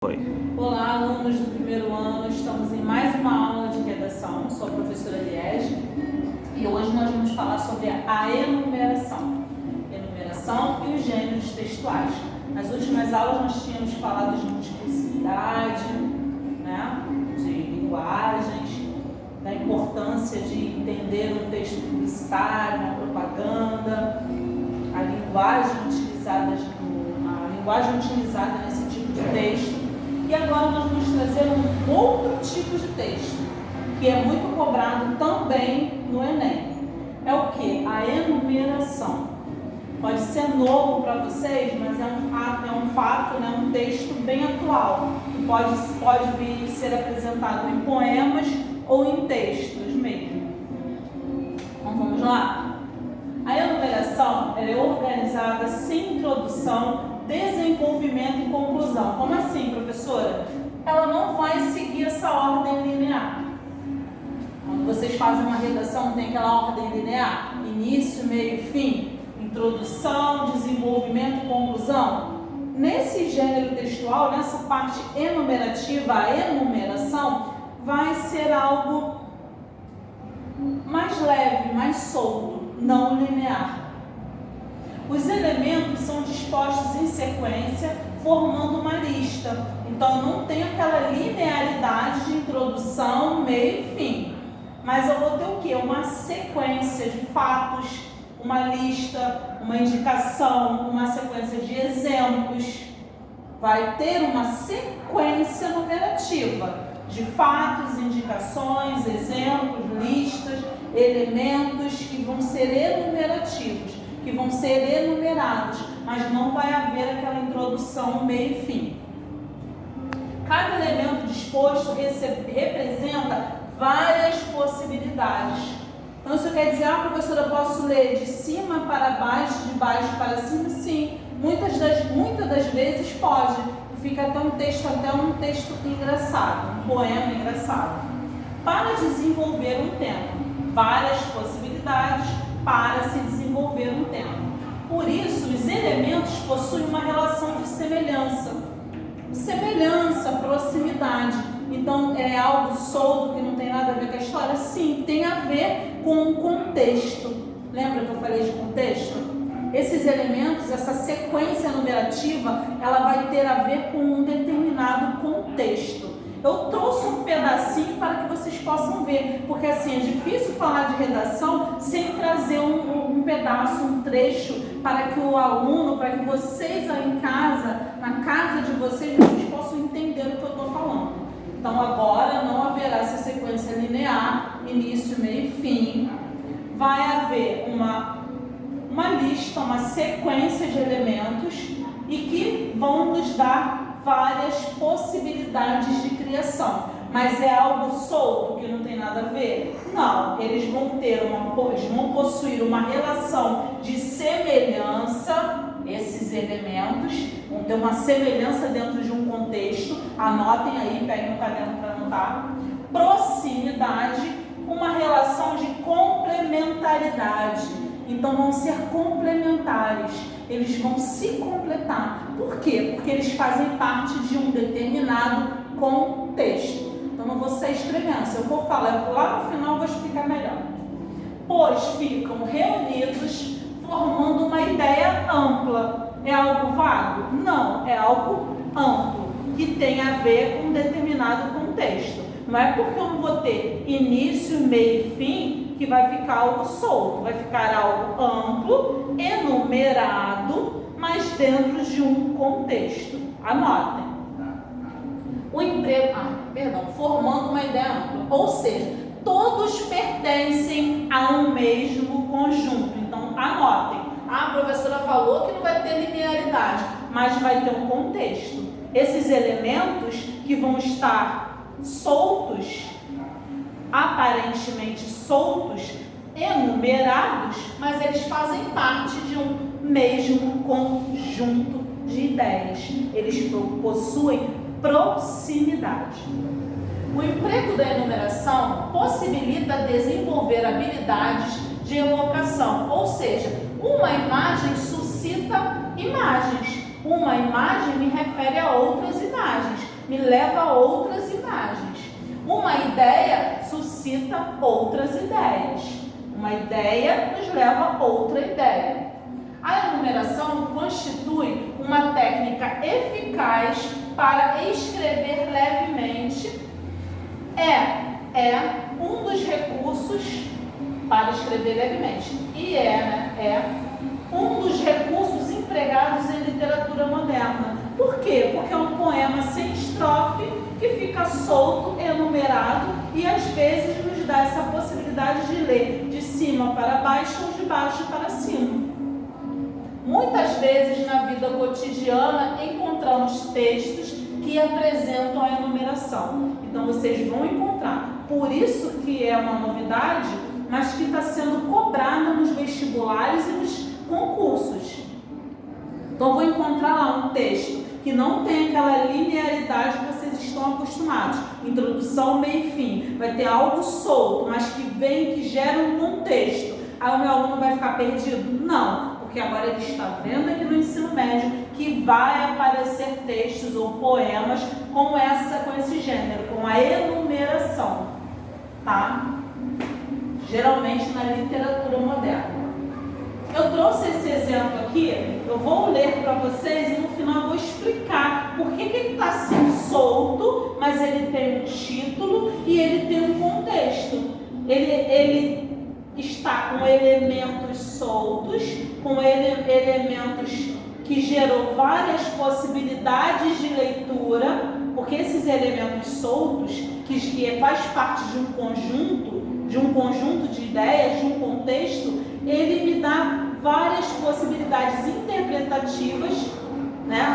Foi. Olá, alunos do primeiro ano, estamos em mais uma aula de redação. Sou a professora Liege e hoje nós vamos falar sobre a enumeração. Enumeração e os gêneros textuais. Nas últimas aulas nós tínhamos falado de multiplicidade, de linguagens, da importância de entender um texto publicitário, uma propaganda, a linguagem utilizada nesse tipo de texto. E agora nós vamos trazer um outro tipo de texto, que é muito cobrado também no Enem. É o que? A enumeração. Pode ser novo para vocês, mas é um fato, um texto bem atual. Pode vir ser apresentado em poemas ou em textos mesmo. Então vamos lá? A enumeração é organizada sem introdução, desenvolvimento e conclusão. Como assim, professora? Ela não vai seguir essa ordem linear. Quando vocês fazem uma redação, tem aquela ordem linear: início, meio e fim, introdução, desenvolvimento e conclusão. Nesse gênero textual, nessa parte enumerativa, a enumeração vai ser algo mais leve, mais solto, não linear. Os elementos são dispostos em sequência, formando uma lista. Então, não tem aquela linearidade de introdução, meio e fim. Mas eu vou ter o quê? Uma sequência de fatos, uma lista, uma indicação, uma sequência de exemplos. Vai ter uma sequência numerativa de fatos, indicações, exemplos, listas, elementos que vão ser enumerativos, que vão ser enumerados, mas não vai haver aquela introdução, meio e fim. Cada elemento disposto representa várias possibilidades. Então, isso quer dizer, professora, eu posso ler de cima para baixo, de baixo para cima? Sim, muitas das vezes pode. Fica até um texto engraçado, um poema engraçado. Para desenvolver um tema, várias possibilidades para se desenvolver um tema. Por isso, os elementos possuem uma relação de semelhança, proximidade. Então, é algo solto que não tem nada a ver com a história? Sim, tem a ver com o contexto. Lembra que eu falei de contexto? Esses elementos, essa sequência numerativa, ela vai ter a ver com um determinado contexto. Eu trouxe um pedacinho para que vocês possam ver, porque assim, é difícil falar de redação sem trazer um pedaço, um trecho, para que o aluno, para que vocês aí em casa, na casa de vocês possam entender o que eu estou falando. Então agora não haverá essa sequência linear, início, meio e fim. Vai haver uma lista, uma sequência de elementos e que vão nos dar várias possibilidades de criação. Mas é algo solto que não tem nada a ver? Não, eles vão possuir uma relação de semelhança. Esses elementos vão ter uma semelhança dentro de um contexto. Anotem aí, peguem um caderno para anotar. Proximidade, uma relação de complementaridade. Então vão ser complementares, eles vão se completar. Por quê? Porque eles fazem parte de um determinado contexto. Então não vou sair escrevendo, se eu for falar lá no final eu vou explicar melhor. Pois ficam reunidos formando uma ideia ampla. É algo vago? Não, é algo amplo, que tem a ver com um determinado contexto. Não é porque eu não vou ter início, meio e fim que vai ficar algo solto, vai ficar algo amplo, enumerado, mas dentro de um contexto. Anotem. Formando uma ideia ampla, ou seja, todos pertencem a um mesmo conjunto. Então, anotem. A professora falou que não vai ter linearidade, mas vai ter um contexto. Esses elementos que vão estar soltos, aparentemente soltos, enumerados, mas eles fazem parte de um mesmo conjunto de ideias. Eles possuem proximidade. O emprego da enumeração possibilita desenvolver habilidades de evocação, ou seja, uma imagem suscita imagens. Uma imagem me refere a outras imagens. me leva a outras imagens. Uma ideia suscita outras ideias. Uma ideia nos leva a outra ideia. A enumeração constitui uma técnica eficaz para escrever levemente. É um dos recursos para escrever levemente. É um dos recursos empregados em literatura moderna. Por quê? Porque é um poema sem estrofe que fica solto, enumerado e às vezes nos dá essa possibilidade de ler de cima para baixo ou de baixo para cima. Muitas vezes na vida cotidiana encontramos textos que apresentam a enumeração. Então vocês vão encontrar. Por isso que é uma novidade, mas que está sendo cobrada nos vestibulares e nos concursos. Então vou encontrar lá um texto que não tem aquela linearidade que vocês estão acostumados. Introdução, meio e fim. Vai ter algo solto, mas que gera um contexto. Aí o meu aluno vai ficar perdido? Não. Porque agora ele está vendo aqui no ensino médio que vai aparecer textos ou poemas com esse gênero, com a enumeração, tá? Geralmente na literatura moderna. Eu trouxe esse exemplo aqui, eu vou ler para vocês e no final eu vou explicar por que ele está assim solto, mas ele tem um título e ele tem um contexto. Ele está com elementos soltos, com elementos que gerou várias possibilidades de leitura, porque esses elementos soltos, que faz parte de um conjunto de ideias, de um contexto, ele me dá várias possibilidades interpretativas, né,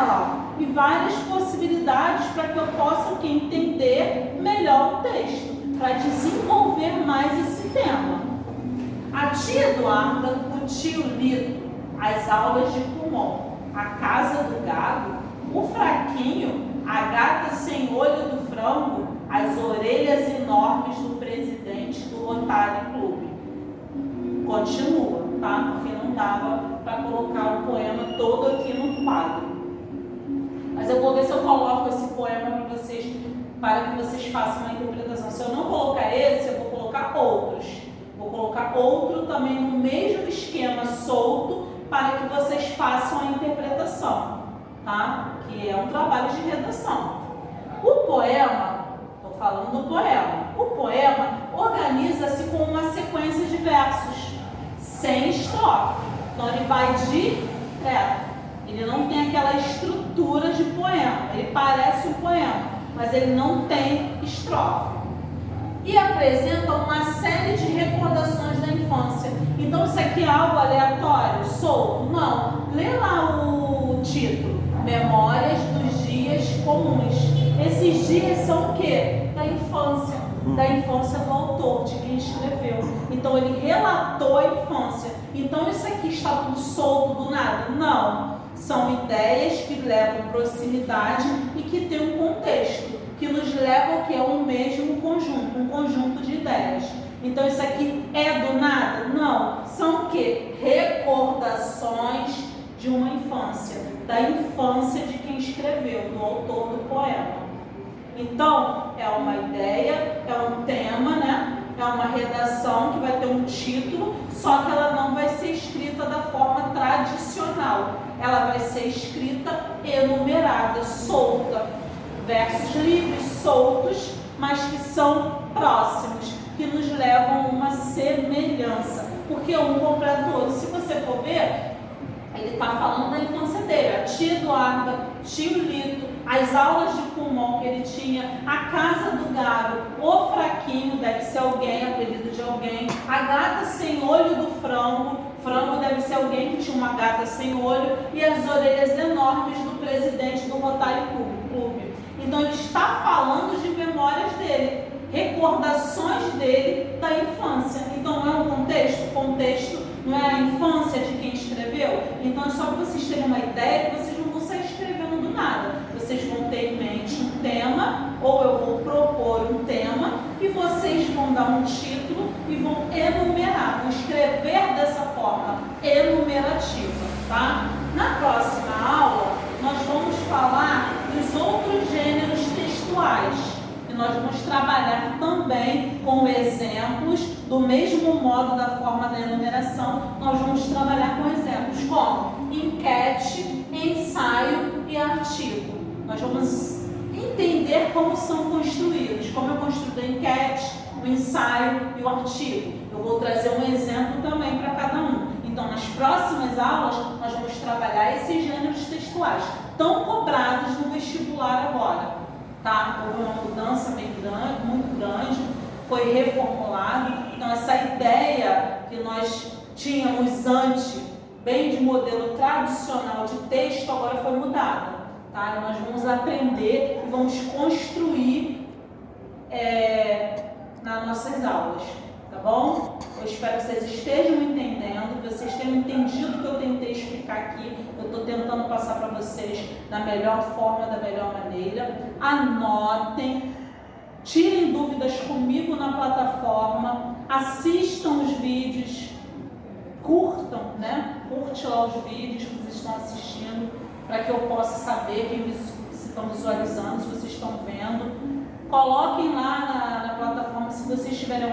e várias possibilidades para que eu possa entender melhor o texto, para desenvolver mais esse tema. A tia Eduarda, o tio Lito, as aulas de Kumon, a casa do gado, o fraquinho, a gata sem olho do frango, as orelhas enormes do presidente do Rotary Clube. Continua, tá? Porque não dava para colocar o poema todo aqui no quadro. Mas eu vou ver se eu coloco esse poema para vocês, para que vocês façam uma interpretação. Se eu não colocar esse, eu vou colocar outros. Vou colocar outro também no mesmo esquema solto para que vocês façam a interpretação, tá? Que é um trabalho de redação. O poema, estou falando do poema. O poema organiza-se com uma sequência de versos, sem estrofe. Então ele vai direto. Ele não tem aquela estrutura de poema. Ele parece um poema, mas ele não tem estrofe. E apresenta uma série de recordações da infância. Então isso aqui é algo aleatório, solto? Não. Lê lá o título. Memórias dos dias comuns. Esses dias são o quê? Da infância. Da infância do autor, de quem escreveu. Então ele relatou a infância. Então isso aqui está tudo solto do nada? Não. São ideias que levam proximidade e que tem um contexto, que nos leva ao que é um mesmo conjunto, um conjunto de ideias. Então isso aqui é do nada? Não. São o quê? Recordações de uma infância, da infância de quem escreveu, do autor do poema. Então, é uma ideia, é um tema, né? É uma redação que vai ter um título, só que ela não vai ser escrita da forma tradicional. Ela vai ser escrita enumerada, solta. Versos livres, soltos, mas que são próximos, que nos levam a uma semelhança. Porque um completa o outro. Se você for ver, ele está falando da infância dele. A tia Eduarda, tio Lito, as aulas de Kumon que ele tinha, a casa do gado, o fraquinho, deve ser alguém, apelido de alguém, a gata sem olho do frango, frango deve ser alguém que tinha uma gata sem olho, e as orelhas enormes do presidente do Rotary Clube. Então ele está falando de memórias dele, recordações dele da infância. Então não é um contexto? O contexto não é a infância de quem escreveu? Então é só para vocês terem uma ideia que vocês não vão sair escrevendo do nada. Vocês vão ter em mente um tema, ou eu vou propor um tema, e vocês vão dar um título e vão enumerar, vão escrever dessa forma enumerativa, tá? Na próxima aula, nós vamos falar dos outros gêneros textuais textuais. E nós vamos trabalhar também com exemplos, do mesmo modo da forma da enumeração, nós vamos trabalhar com exemplos como enquete, ensaio e artigo. Nós vamos entender como são construídos, como eu construí a enquete, o ensaio e o artigo. Eu vou trazer um exemplo também para cada um. Então, nas próximas aulas, nós vamos trabalhar esses gêneros textuais, tão cobrados no vestibular agora. Tá? Houve uma mudança bem grande, muito grande, foi reformulado. Então, essa ideia que nós tínhamos antes, bem de modelo tradicional de texto, agora foi mudada. Tá? Nós vamos aprender e vamos construir nas nossas aulas, tá bom? Eu espero que vocês estejam entendendo, que vocês tenham entendido o que eu tentei explicar aqui. Eu estou tentando passar para vocês da melhor forma, da melhor maneira. Anotem, tirem dúvidas comigo na plataforma, assistam os vídeos, curtam, né? Curte lá os vídeos que vocês estão assistindo, para que eu possa saber se estão visualizando, se vocês estão vendo. Coloquem lá na plataforma se vocês tiverem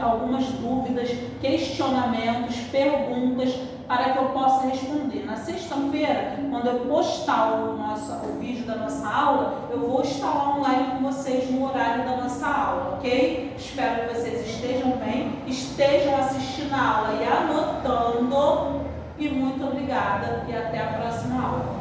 algumas dúvidas, questionamentos, perguntas, para que eu possa responder. Na sexta-feira, quando eu postar o vídeo da nossa aula, eu vou estar lá online com vocês no horário da nossa aula, ok? Espero que vocês estejam bem, estejam assistindo a aula e anotando. E muito obrigada e até a próxima aula.